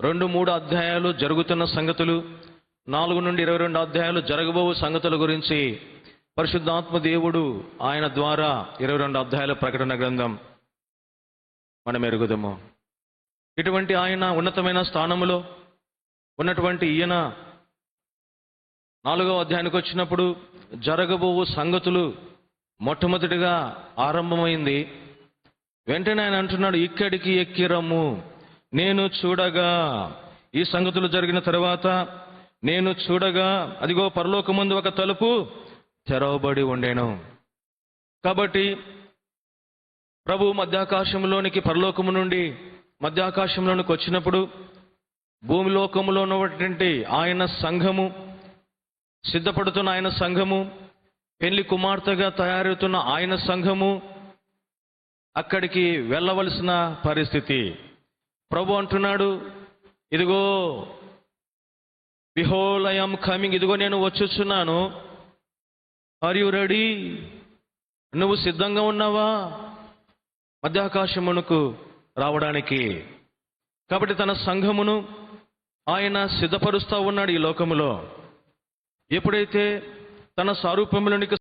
2-3 అధ్యాయాలు జరుగుతున్న సంగతులు, 4 నుండి 22 అధ్యాయాలు జరగబో సంగతుల గురించి పరిశుద్ధాత్మ దేవుడు ఆయన ద్వారా 22 అధ్యాయాల ప్రకటన గ్రంథం మనం ఎరుగుదము. ఇటువంటి ఆయన ఉన్నతమైన స్థానములో ఉన్నటువంటి ఈయన 4వ అధ్యాయానికి వచ్చినప్పుడు జరగబో సంగతులు మొట్టమొదటిగా ఆరంభమైంది. వెంటనే ఆయన అంటున్నాడు, ఇక్కడికి ఎక్కిరమ్ము. నేను చూడగా, ఈ సంగతులు జరిగిన తర్వాత నేను చూడగా అదిగో పరలోకమందు ఒక తలుపు తెరవబడి ఉండెను. కాబట్టి ప్రభు మధ్యాకాశంలోనికి, పరలోకము నుండి మధ్యాకాశంలోనికి వచ్చినప్పుడు భూమిలోకములో ఉన్నటువంటి ఆయన సంఘము, సిద్ధపడుతున్న ఆయన సంఘము, పెళ్లి కుమార్తెగా తయారవుతున్న ఆయన సంఘము అక్కడికి వెళ్ళవలసిన పరిస్థితి. ప్రభు అంటున్నాడు, ఇదిగో బిహోల్డ్ ఐ యామ్ కమింగ్, ఇదిగో నేను వచ్చుచున్నాను. Are you ready? నువ్వు సిద్ధంగా ఉన్నావా మధ్యాకాశమునకు రావడానికి? కాబట్టి తన సంఘమును ఆయన సిద్ధపరుస్తూ ఉన్నాడు ఈ లోకములో. ఎప్పుడైతే తన స్వరూపంలోనికి